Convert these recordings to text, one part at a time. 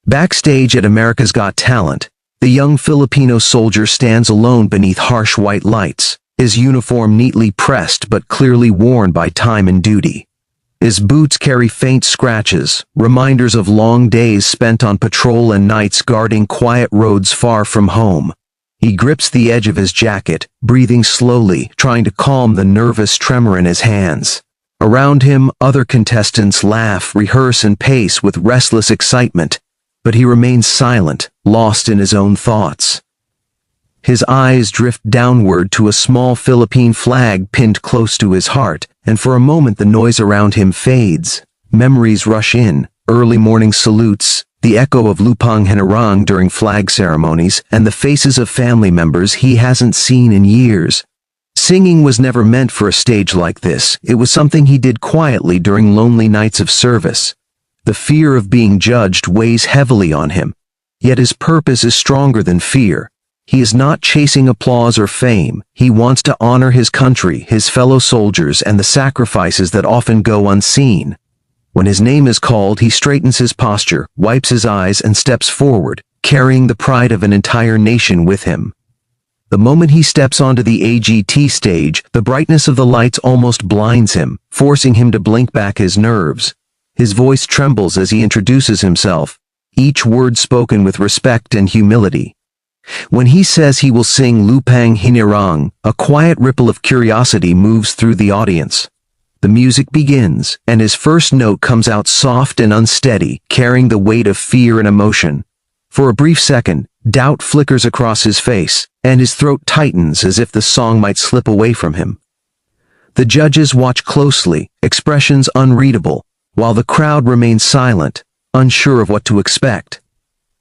Backstage at America's Got Talent, the young Filipino soldier stands alone beneath harsh white lights, his uniform neatly pressed but clearly worn by time and duty. His boots carry faint scratches, reminders of long days spent on patrol and nights guarding quiet roads far from home. He grips the edge of his jacket, breathing slowly, trying to calm the nervous tremor in his hands. Around him, other contestants laugh, rehearse, and pace with restless excitement, but he remains silent, lost in his own thoughts. His eyes drift downward to a small Philippine flag pinned close to his heart, and for a moment the noise around him fades. Memories rush in, early morning salutes, the echo of Lupang Hinirang during flag ceremonies, and the faces of family members he hasn't seen in years. Singing was never meant for a stage like this. It was something he did quietly during lonely nights of service. The fear of being judged weighs heavily on him, yet his purpose is stronger than fear. He is not chasing applause or fame. He wants to honor his country, his fellow soldiers, and the sacrifices that often go unseen. When his name is called, he straightens his posture, wipes his eyes, and steps forward, carrying the pride of an entire nation with him. The moment he steps onto the AGT stage, the brightness of the lights almost blinds him, forcing him to blink back his nerves. His voice trembles as he introduces himself, each word spoken with respect and humility. When he says he will sing Lupang Hinirang, a quiet ripple of curiosity moves through the audience. The music begins, and his first note comes out soft and unsteady, carrying the weight of fear and emotion. For a brief second, doubt flickers across his face, and his throat tightens as if the song might slip away from him. The judges watch closely, expressions unreadable, while the crowd remains silent, unsure of what to expect.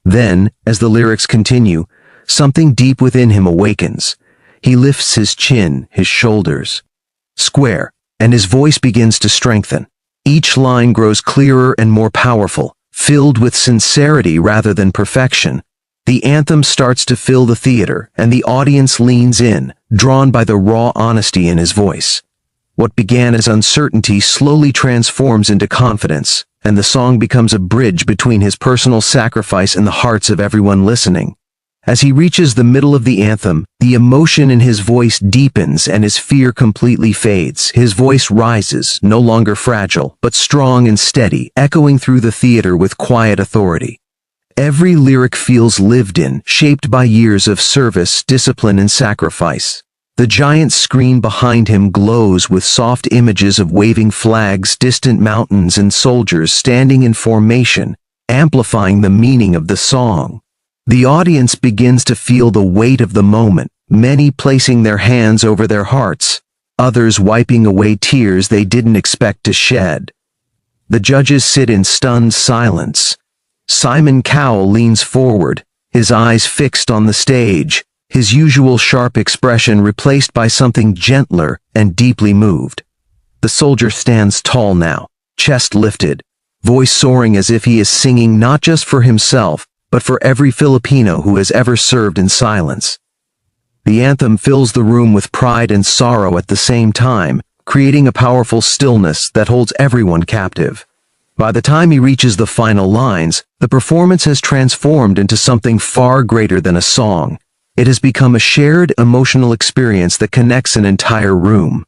Then, as the lyrics continue, something deep within him awakens. He lifts his chin, his shoulders square, and his voice begins to strengthen. Each line grows clearer and more powerful, filled with sincerity rather than perfection. The anthem starts to fill the theater, and the audience leans in, drawn by the raw honesty in his voice. What began as uncertainty slowly transforms into confidence, and the song becomes a bridge between his personal sacrifice and the hearts of everyone listening. As he reaches the middle of the anthem, the emotion in his voice deepens and his fear completely fades. His voice rises, no longer fragile, but strong and steady, echoing through the theater with quiet authority. Every lyric feels lived in, shaped by years of service, discipline, and sacrifice. The giant screen behind him glows with soft images of waving flags, distant mountains, and soldiers standing in formation, amplifying the meaning of the song. The audience begins to feel the weight of the moment, many placing their hands over their hearts, others wiping away tears they didn't expect to shed. The judges sit in stunned silence. Simon Cowell leans forward, his eyes fixed on the stage, his usual sharp expression replaced by something gentler and deeply moved. The soldier stands tall now, chest lifted, voice soaring as if he is singing not just for himself, but for every Filipino who has ever served in silence. The anthem fills the room with pride and sorrow at the same time, creating a powerful stillness that holds everyone captive. By the time he reaches the final lines, the performance has transformed into something far greater than a song. It has become a shared emotional experience that connects an entire room.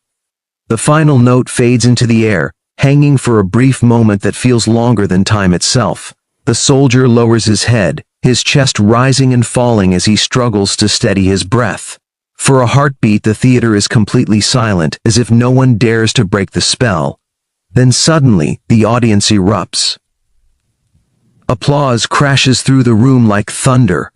The final note fades into the air, hanging for a brief moment that feels longer than time itself. The soldier lowers his head, his chest rising and falling as he struggles to steady his breath. For a heartbeat, the theater is completely silent, as if no one dares to break the spell. Then suddenly, the audience erupts. Applause crashes through the room like thunder,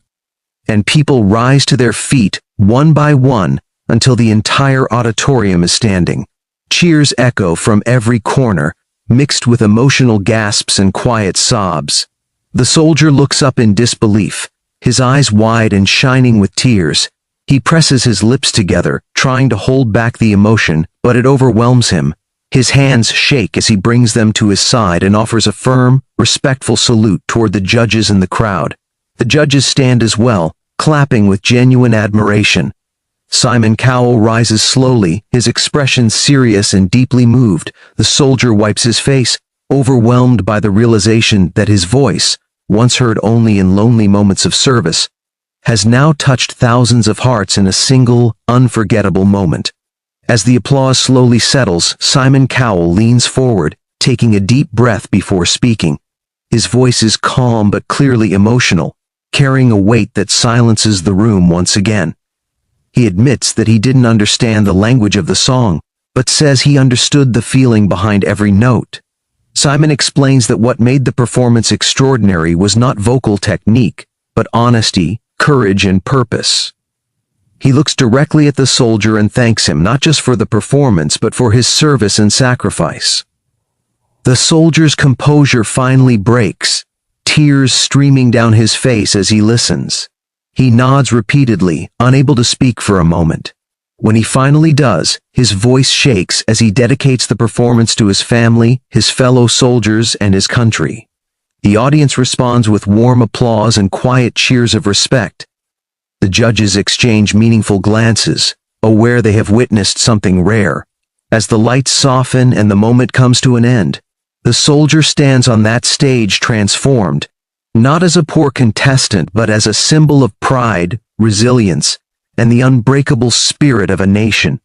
and people rise to their feet, one by one, until the entire auditorium is standing. Cheers echo from every corner, mixed with emotional gasps and quiet sobs. The soldier looks up in disbelief, his eyes wide and shining with tears. He presses his lips together, trying to hold back the emotion, but it overwhelms him. His hands shake as he brings them to his side and offers a firm, respectful salute toward the judges and the crowd. The judges stand as well, clapping with genuine admiration. Simon Cowell rises slowly, his expression serious and deeply moved. The soldier wipes his face, overwhelmed by the realization that his voice, once heard only in lonely moments of service, has now touched thousands of hearts in a single, unforgettable moment. As the applause slowly settles, Simon Cowell leans forward, taking a deep breath before speaking. His voice is calm but clearly emotional, carrying a weight that silences the room once again. He admits that he didn't understand the language of the song, but says he understood the feeling behind every note. Simon explains that what made the performance extraordinary was not vocal technique, but honesty, courage, and purpose. He looks directly at the soldier and thanks him not just for the performance but for his service and sacrifice. The soldier's composure finally breaks, tears streaming down his face as he listens. He nods repeatedly, unable to speak for a moment. When he finally does, his voice shakes as he dedicates the performance to his family, his fellow soldiers, and his country. The audience responds with warm applause and quiet cheers of respect. The judges exchange meaningful glances, aware they have witnessed something rare. As the lights soften and the moment comes to an end, the soldier stands on that stage transformed, not as a poor contestant but as a symbol of pride, resilience, and the unbreakable spirit of a nation.